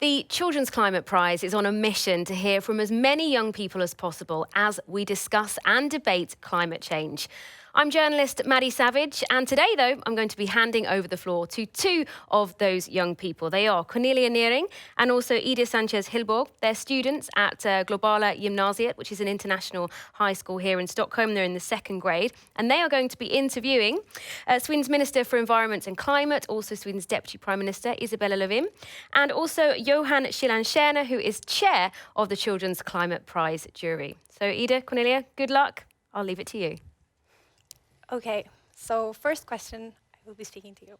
The Children's Climate Prize is on a mission to hear from as many young people as possible as we discuss and debate climate change. I'm journalist Maddie Savage, and today, though, I'm going to be handing over the floor to two of those young people. They are Cornelia Neering and also Ida Sanchez-Hilborg. They're students at Globala Gymnasium, which is an international high school here in Stockholm. They're in the second grade, and they are going to be interviewing Sweden's Minister for Environment and Climate, also Sweden's Deputy Prime Minister, Isabella Lövin, and also Johan Kuylenstierna, who is chair of the Children's Climate Prize jury. So Ida, Cornelia, good luck. I'll leave it to you. Okay, so first question, I will be speaking to you.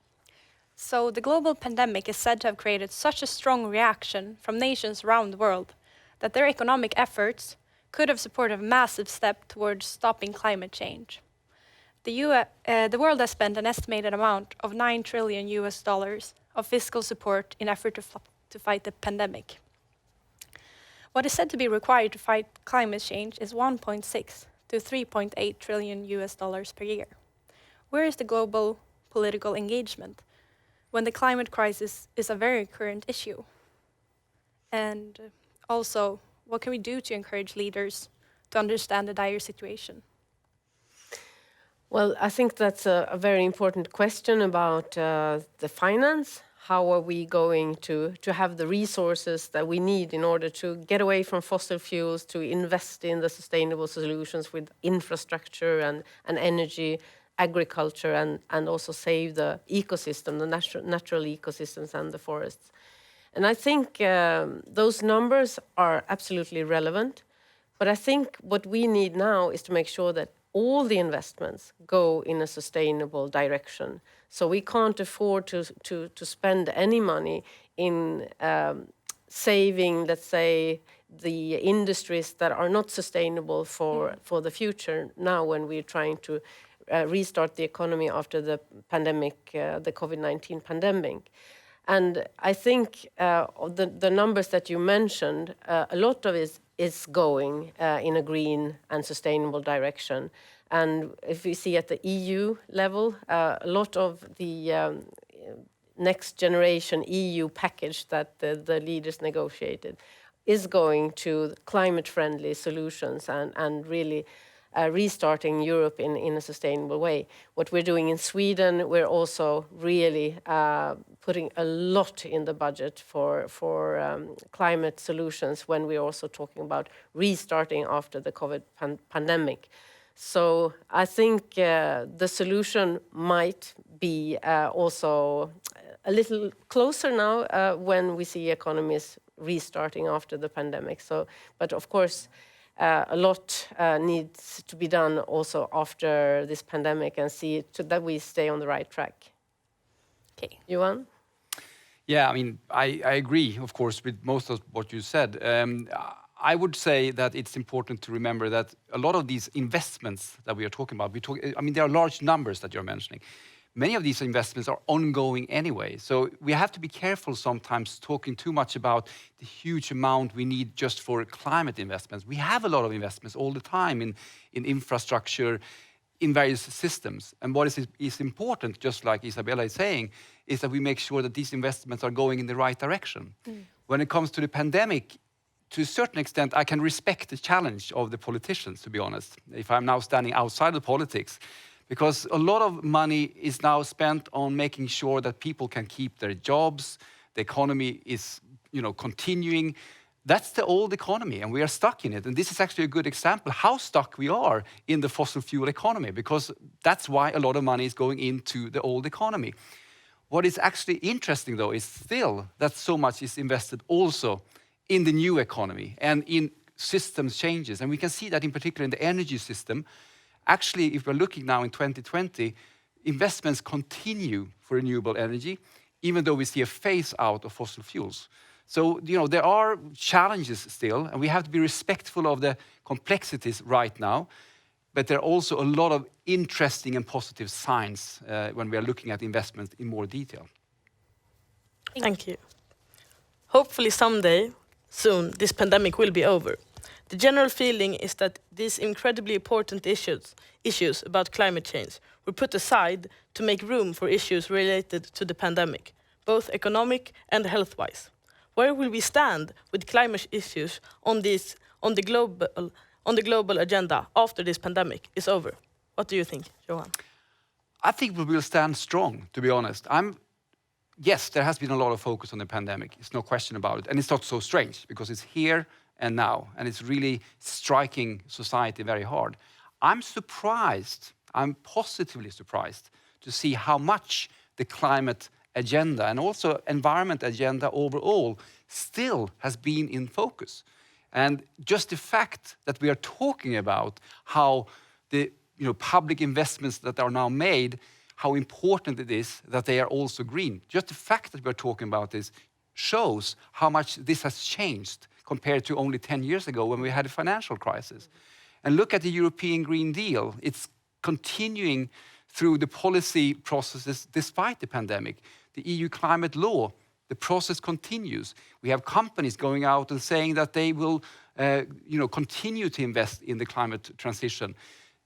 So the global pandemic is said to have created such a strong reaction from nations around the world that their economic efforts could have supported a massive step towards stopping climate change. The world has spent an estimated amount of $9 trillion of fiscal support in effort to fight the pandemic. What is said to be required to fight climate change is 1.6 to 3.8 trillion per year. Where is the global political engagement when the climate crisis is a very current issue? And also, what can we do to encourage leaders to understand the dire situation? Well, I think that's a very important question about the finance. How are we going to have the resources that we need in order to get away from fossil fuels, to invest in the sustainable solutions with infrastructure and energy, agriculture, and also save the ecosystem, the natural ecosystems and the forests. And I think those numbers are absolutely relevant. But I think what we need now is to make sure that all the investments go in a sustainable direction. So we can't afford to spend any money in saving, let's say, the industries that are not sustainable for the future now when we're trying to restart the economy after the pandemic, the COVID-19 pandemic. And I think the numbers that you mentioned, a lot of it is going in a green and sustainable direction. And if we see at the EU level, a lot of the next generation EU package that the leaders negotiated is going to climate-friendly solutions and really restarting Europe in a sustainable way. What we're doing in Sweden, we're also really putting a lot in the budget for climate solutions when we're also talking about restarting after the COVID pandemic. So I think the solution might be also a little closer now when we see economies restarting after the pandemic. So, but of course, a lot needs to be done also after this pandemic and see that we stay on the right track. Okay, Johan? Yeah, I mean, I agree, of course, with most of what you said. I would say that it's important to remember that a lot of these investments that we are talking about, I mean, there are large numbers that you're mentioning. Many of these investments are ongoing anyway. So we have to be careful sometimes talking too much about the huge amount we need just for climate investments. We have a lot of investments all the time in infrastructure, in various systems. And what is important, just like Isabella is saying, is that we make sure that these investments are going in the right direction. When it comes to the pandemic, to a certain extent, I can respect the challenge of the politicians, to be honest, if I'm now standing outside of politics. Because a lot of money is now spent on making sure that people can keep their jobs, the economy is, continuing. That's the old economy, and we are stuck in it. And this is actually a good example how stuck we are in the fossil fuel economy, because that's why a lot of money is going into the old economy. What is actually interesting, though, is still that so much is invested also in the new economy and in systems changes. And we can see that in particular in the energy system. Actually, if we're looking now in 2020, investments continue for renewable energy, even though we see a phase out of fossil fuels. So, there are challenges still, and we have to be respectful of the complexities right now. But there are also a lot of interesting and positive signs when we are looking at investments in more detail. Thank you. Hopefully someday, soon, this pandemic will be over. The general feeling is that these incredibly important issues about climate change were put aside to make room for issues related to the pandemic, both economic and health-wise. Where will we stand with climate issues on the global agenda after this pandemic is over? What do you think, Johan? I think we will stand strong, to be honest. Yes, there has been a lot of focus on the pandemic. It's no question about it. And it's not so strange because it's here and now. And it's really striking society very hard. I'm surprised, I'm positively surprised to see how much the climate agenda and also environment agenda overall still has been in focus. And just the fact that we are talking about how the public investments that are now made, how important it is that they are also green. Just the fact that we're talking about this shows how much this has changed compared to only 10 years ago when we had a financial crisis. And look at the European Green Deal. It's continuing through the policy processes despite the pandemic. The EU climate law, the process continues. We have companies going out and saying that they will continue to invest in the climate transition.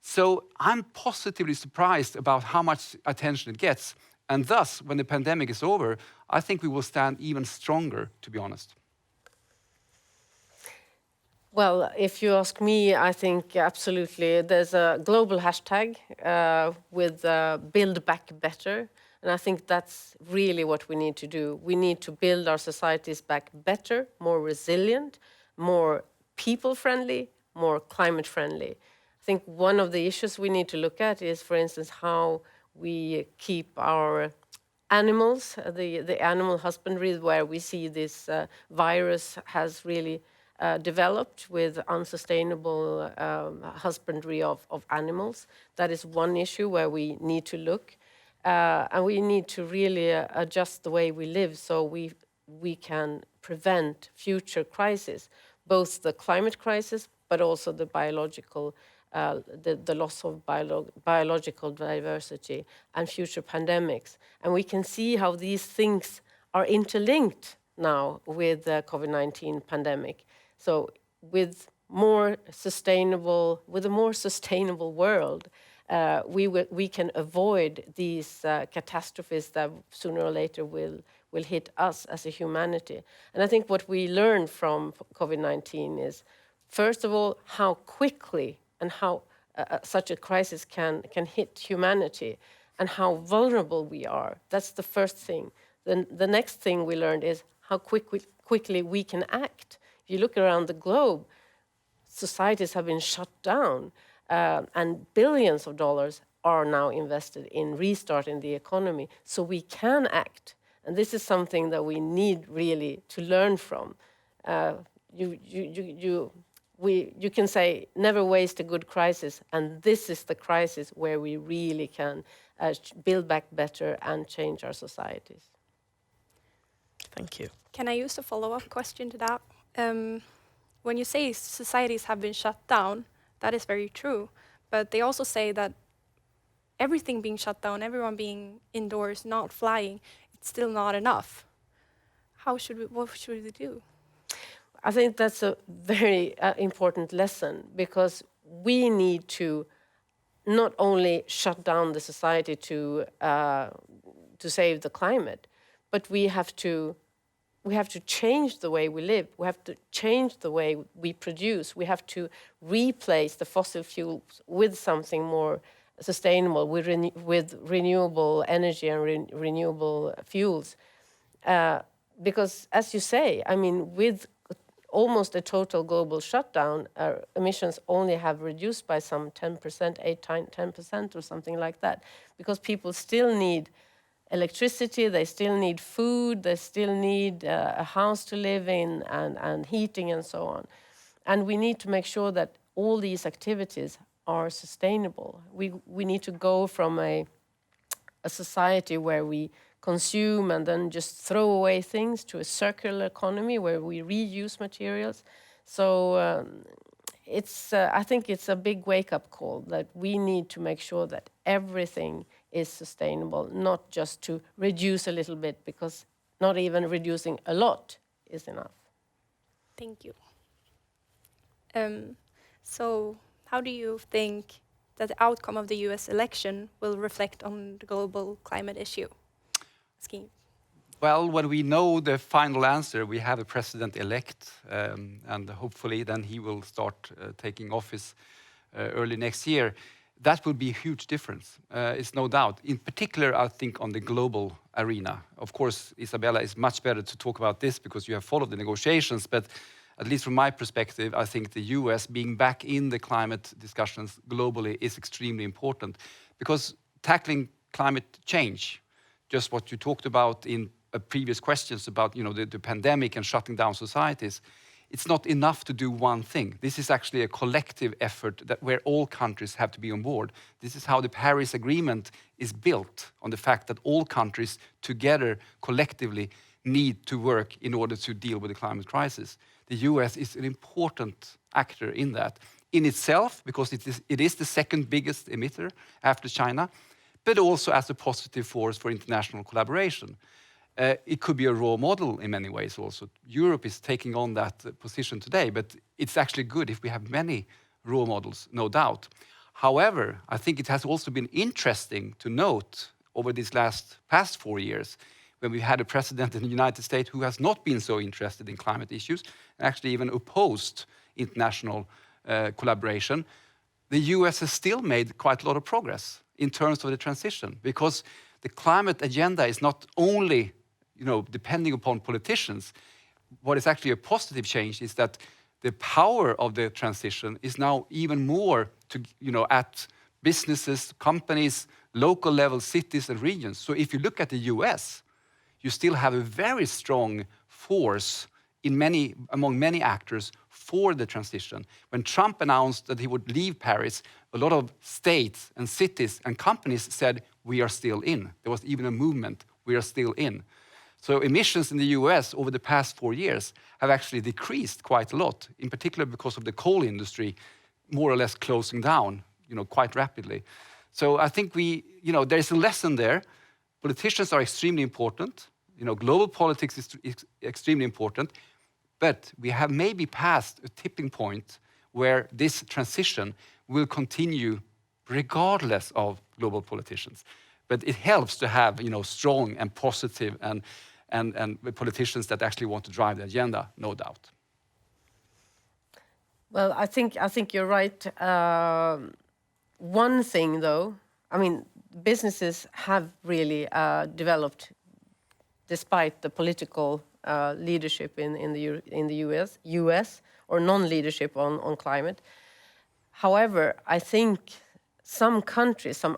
So I'm positively surprised about how much attention it gets. And thus, when the pandemic is over, I think we will stand even stronger, to be honest. Well, if you ask me, I think absolutely there's a global hashtag with Build Back Better. And I think that's really what we need to do. We need to build our societies back better, more resilient, more people-friendly, more climate-friendly. I think one of the issues we need to look at is, for instance, how we keep our animals, the animal husbandry, where we see this virus has really developed with unsustainable husbandry of animals. That is one issue where we need to look. And we need to really adjust the way we live so we can prevent future crises, both the climate crisis, but also the biological the loss of biological diversity and future pandemics. And we can see how these things are interlinked now with the COVID-19 pandemic. So with a more sustainable world, we can avoid these catastrophes that sooner or later will hit us as a humanity. And I think what we learned from COVID-19 is, first of all, how quickly and how such a crisis can hit humanity and how vulnerable we are. That's the first thing. Then the next thing we learned is how quickly we can act. If you look around the globe, societies have been shut down and billions of dollars are now invested in restarting the economy. So we can act. And this is something that we need really to learn from. You can say, never waste a good crisis, and this is the crisis where we really can build back better and change our societies. Thank you. Can I use a follow-up question to that? When you say societies have been shut down, that is very true, but they also say that everything being shut down, everyone being indoors, not flying, it's still not enough. What should we do? I think that's a very important lesson, because we need to not only shut down the society to save the climate, but we have to change the way we live. We have to change the way we produce. We have to replace the fossil fuels with something more sustainable, with renewable energy and renewable fuels. Because, as you say, I mean, with almost a total global shutdown, our emissions only have reduced by some 10%, 10% or something like that, because people still need electricity, they still need food, they still need a house to live in and heating and so on. And we need to make sure that all these activities are sustainable. We need to go from a society where we consume and then just throw away things to a circular economy where we reuse materials. So I think it's a big wake-up call that we need to make sure that everything is sustainable, not just to reduce a little bit, because not even reducing a lot is enough. Thank you. So how do you think that the outcome of the US election will reflect on the global climate issue? Well, when we know the final answer, we have a president-elect, and hopefully then he will start taking office early next year. That will be a huge difference, it's no doubt. In particular, I think on the global arena. Of course, Isabella is much better to talk about this because you have followed the negotiations, but at least from my perspective, I think the US being back in the climate discussions globally is extremely important because tackling climate change, just what you talked about in previous questions about the pandemic and shutting down societies, it's not enough to do one thing. This is actually a collective effort where all countries have to be on board. This is how the Paris Agreement is built, on the fact that all countries together collectively need to work in order to deal with the climate crisis. The US is an important actor in that, in itself, because it is the second biggest emitter after China, but also as a positive force for international collaboration. It could be a role model in many ways also. Europe is taking on that position today, but it's actually good if we have many role models, no doubt. However, I think it has also been interesting to note over these past 4 years, when we had a president in the United States who has not been so interested in climate issues, and actually even opposed international collaboration, the US has still made quite a lot of progress in terms of the transition, because the climate agenda is not only depending upon politicians. What is actually a positive change is that the power of the transition is now even more at businesses, companies, local level, cities and regions. So if you look at the US, you still have a very strong force among many actors for the transition. When Trump announced that he would leave Paris, a lot of states and cities and companies said, we are still in. There was even a movement, we are still in. So emissions in the US over the past 4 years have actually decreased quite a lot, in particular because of the coal industry more or less closing down, quite rapidly. So I think there is a lesson there. Politicians are extremely important. Global politics is extremely important, but we have maybe passed a tipping point where this transition will continue regardless of global politicians. But it helps to have strong and positive and politicians that actually want to drive the agenda, no doubt. Well, I think you're right. One thing, though, businesses have really developed, despite the political leadership in the US or non-leadership on climate. However, I think some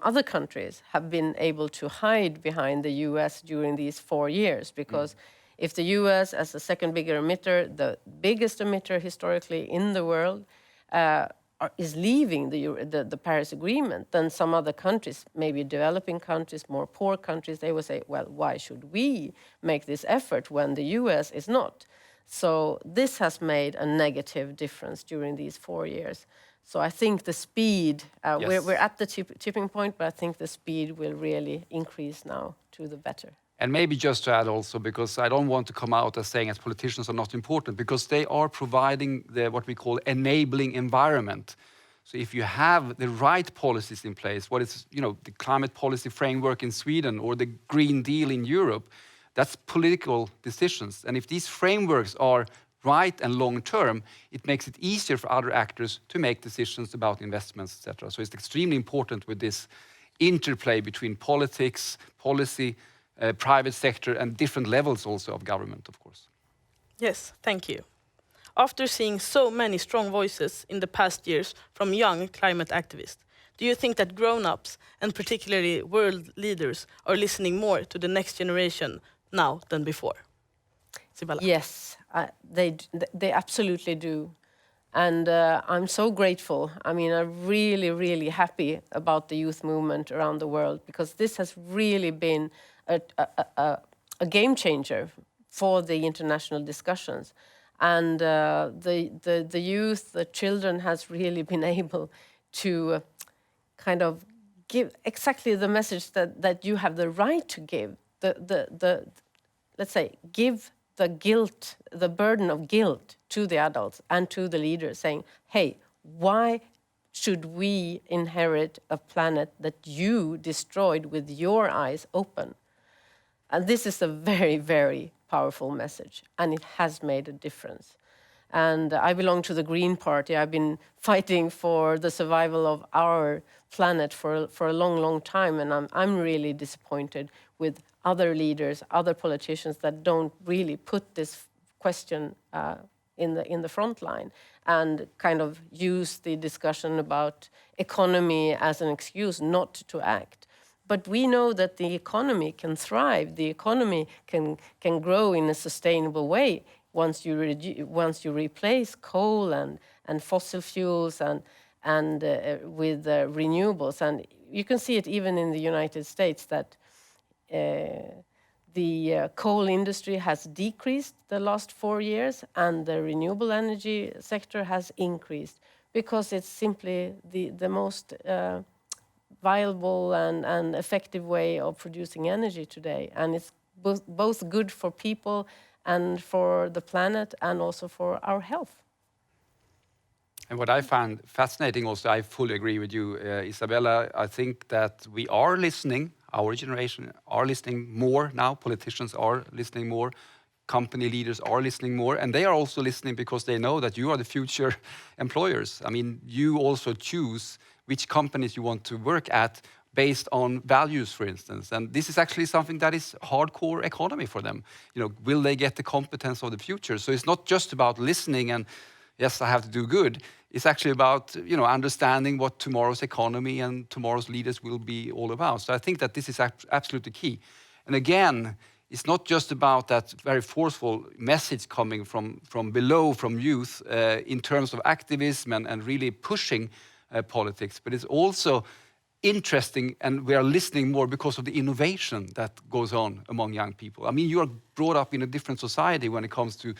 other countries have been able to hide behind the US during these 4 years, because if the US, as the second bigger emitter, the biggest emitter historically in the world, is leaving the Paris Agreement, then some other countries, maybe developing countries, more poor countries, they will say, well, why should we make this effort when the US is not? So this has made a negative difference during these 4 years. So I think the speed, Yes. we're at the tipping point, but I think the speed will really increase now to the better. And maybe just to add also, because I don't want to come out as saying as politicians are not important, because they are providing what we call enabling environment. So if you have the right policies in place, what is the climate policy framework in Sweden or the Green Deal in Europe, that's political decisions. And if these frameworks are right and long term, it makes it easier for other actors to make decisions about investments, etc. So it's extremely important with this interplay between politics, policy, private sector, and different levels also of government, of course. Yes, thank you. After seeing so many strong voices in the past years from young climate activists, do you think that grown-ups, and particularly world leaders, are listening more to the next generation now than before? Isabella. Yes, they absolutely do. And I'm so grateful. I'm really, really happy about the youth movement around the world, because this has really been a game changer for the international discussions. And the youth, the children, has really been able to kind of give exactly the message that you have the right to give. Let's say, give the burden of guilt to the adults and to the leaders, saying, hey, why should we inherit a planet that you destroyed with your eyes open? And this is a very, very powerful message, and it has made a difference. And I belong to the Green Party. I've been fighting for the survival of our planet for a long, long time, and I'm really disappointed with other leaders, other politicians that don't really put this question in the front line and kind of use the discussion about economy as an excuse not to act. But we know that the economy can thrive. The economy can grow in a sustainable way once you replace coal and fossil fuels and with renewables. And you can see it even in the United States that the coal industry has decreased the last 4 years, and the renewable energy sector has increased because it's simply the most viable and effective way of producing energy today. And it's both good for people and for the planet and also for our health. And what I find fascinating also, I fully agree with you, Isabella. I think that we are listening, our generation are listening more now, politicians are listening more, company leaders are listening more, and they are also listening because they know that you are the future employers. I mean, you also choose which companies you want to work at based on values, for instance. And this is actually something that is hardcore economy for them. You know, will they get the competence of the future? So it's not just about listening and, yes, I have to do good. It's actually about, you know, understanding what tomorrow's economy and tomorrow's leaders will be all about. So I think that this is absolutely key. And again, it's not just about that very forceful message coming from below, from youth, in terms of activism and really pushing politics, but it's also interesting, and we are listening more because of the innovation that goes on among young people. I mean, you are brought up in a different society when it comes to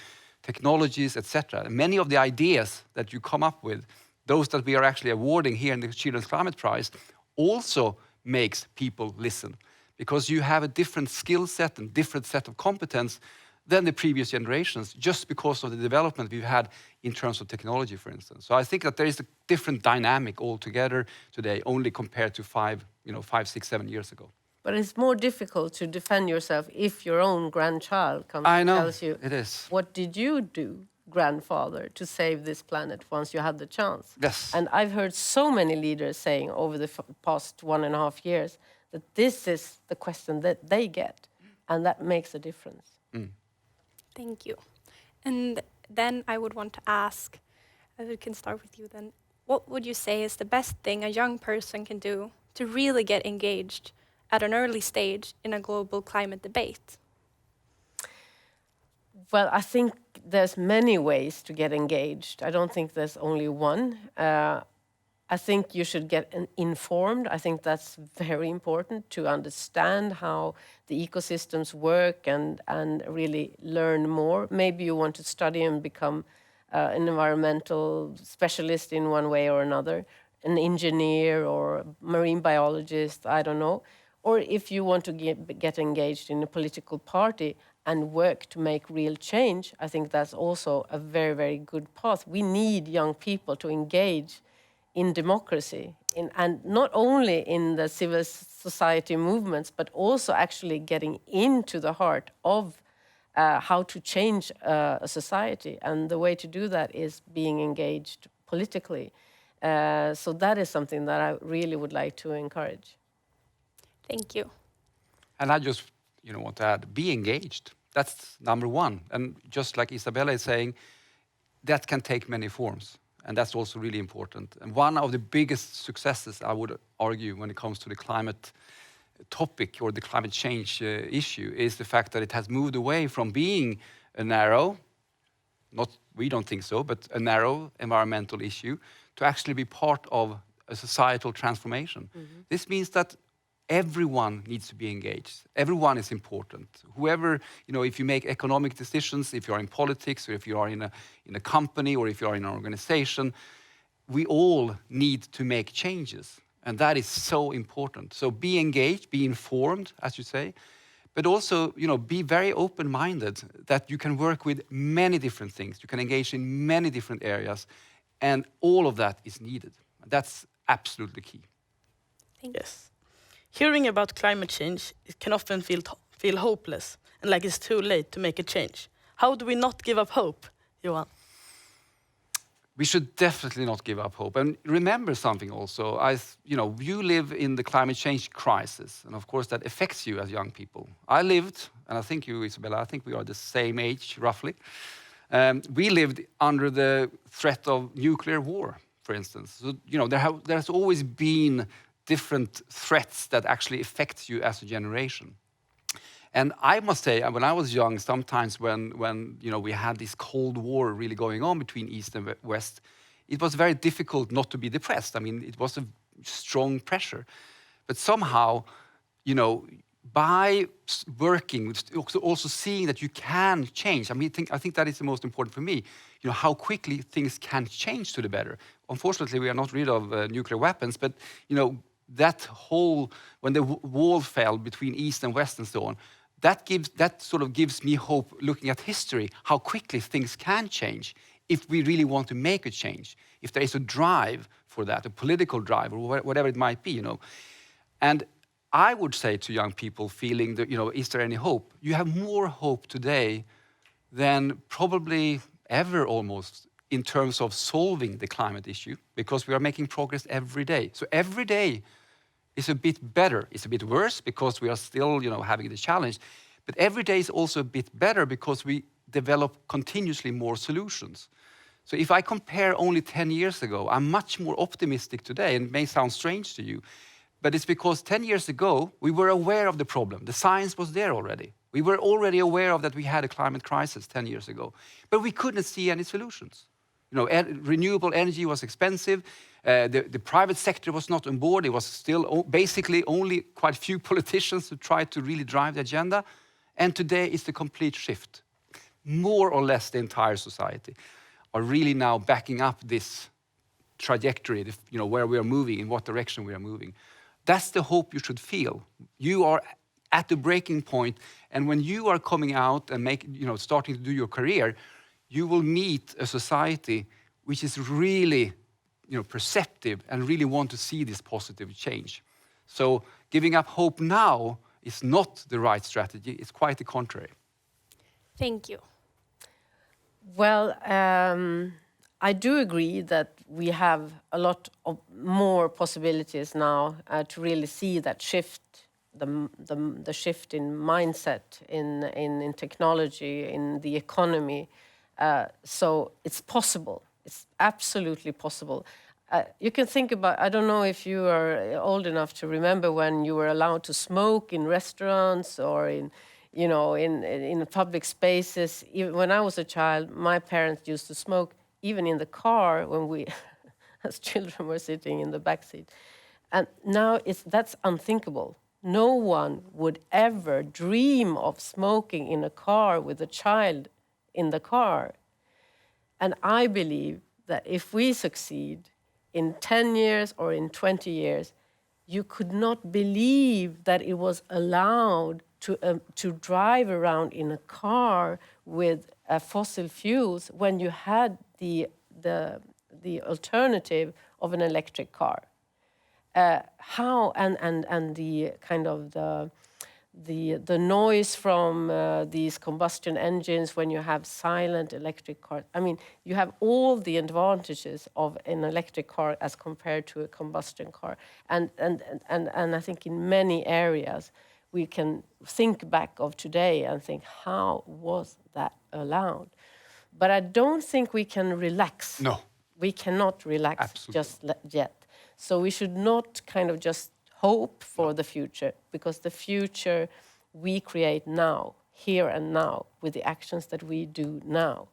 technologies, etc. Many of the ideas that you come up with, those that we are actually awarding here in the Children's Climate Prize, also makes people listen, because you have a different skill set and different set of competence than the previous generations, just because of the development we've had in terms of technology, for instance. So I think that there is a different dynamic altogether today, only compared to 5, 6, 7 years ago. But it's more difficult to defend yourself if your own grandchild comes and tells you, it is. What did you do, grandfather, to save this planet once you had the chance? Yes. And I've heard so many leaders saying over the past 1.5 years that this is the question that they get, and that makes a difference. Mm. Thank you. And then I would want to ask, we can start with you then. What would you say is the best thing a young person can do to really get engaged at an early stage in a global climate debate? Well, I think there's many ways to get engaged. I don't think there's only one. I think you should get informed. I think that's very important to understand how the ecosystems work and really learn more. Maybe you want to study and become an environmental specialist in one way or another, an engineer or a marine biologist, I don't know. Or if you want to get engaged in a political party and work to make real change, I think that's also a very, very good path. We need young people to engage in democracy, and not only in the civil society movements, but also actually getting into the heart of how to change a society. And the way to do that is being engaged politically. So that is something that I really would like to encourage. Thank you. And I just want to add, be engaged. That's number one. And just like Isabella is saying, that can take many forms. And that's also really important. And one of the biggest successes, I would argue, when it comes to the climate topic or the climate change issue is the fact that it has moved away from being a narrow, we don't think so, but a narrow environmental issue to actually be part of a societal transformation. Mm-hmm. This means that everyone needs to be engaged. Everyone is important. Whoever, if you make economic decisions, if you are in politics, or if you are in a company, or if you are in an organization, we all need to make changes. And that is so important. So be engaged, be informed, as you say, but also, be very open-minded that you can work with many different things. You can engage in many different areas, and all of that is needed. That's absolutely key. Thank you. Yes. Hearing about climate change, it can often feel feel hopeless and like it's too late to make a change. How do we not give up hope, Johan? We should definitely not give up hope. And remember something also, you live in the climate change crisis, and of course that affects you as young people. I lived, and I think you, Isabella, I think we are the same age, roughly. We lived under the threat of nuclear war, for instance. So, there's always been different threats that actually affect you as a generation. And I must say, when I was young, sometimes when we had this Cold War really going on between East and West, it was very difficult not to be depressed. I mean, it was a strong pressure. But somehow, by working, also seeing that you can change. I think that is the most important for me. How quickly things can change to the better. Unfortunately, we are not rid of nuclear weapons, but when the wall fell between East and West and so on, that sort of gives me hope looking at history, how quickly things can change if we really want to make a change, if there is a drive for that, a political drive or whatever it might be, And I would say to young people feeling that, is there any hope? You have more hope today than probably ever almost in terms of solving the climate issue, because we are making progress every day. So every day is a bit better. It's a bit worse because we are still, having the challenge. But every day is also a bit better because we develop continuously more solutions. So if I compare only 10 years ago, I'm much more optimistic today, and it may sound strange to you, but it's because 10 years ago, we were aware of the problem. The science was there already. We were already aware of that we had a climate crisis 10 years ago, but we couldn't see any solutions. Renewable energy was expensive. The private sector was not on board. It was still basically only quite few politicians who tried to really drive the agenda. And today it's the complete shift. More or less the entire society are really now backing up this trajectory, where we are moving, in what direction we are moving. That's the hope you should feel. You are at the breaking point, and when you are coming out and starting to do your career, you will meet a society which is really, perceptive and really want to see this positive change. So giving up hope now is not the right strategy. It's quite the contrary. Thank you. Well, I do agree that we have a lot of more possibilities now to really see that shift, the shift in mindset, in technology, in the economy. So it's possible. It's absolutely possible. You can think about, I don't know if you are old enough to remember when you were allowed to smoke in restaurants or in public spaces. Even when I was a child, my parents used to smoke even in the car when we, as children, were sitting in the back seat. And now that's unthinkable. No one would ever dream of smoking in a car with a child in the car. And I believe that if we succeed in 10 years or in 20 years, you could not believe that it was allowed to drive around in a car with fossil fuels when you had the alternative of an electric car. How and the kind of the noise from these combustion engines when you have silent electric cars. I mean, you have all the advantages of an electric car as compared to a combustion car. And I think in many areas we can think back of today and think, how was that allowed? But I don't think we can relax. No. We cannot relax. Absolutely. Just yet. So we should not kind of just hope for the future, because the future we create now, here and now, with the actions that we do now.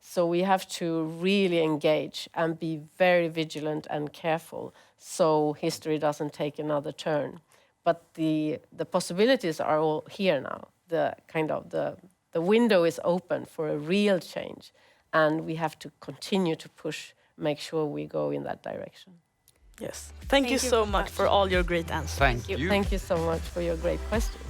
So we have to really engage and be very vigilant and careful so history doesn't take another turn. But the possibilities are all here now. The window is open for a real change, and we have to continue to push, make sure we go in that direction. Yes. Thank you so much for all your great answers. Thank you. Thank you so much for your great questions.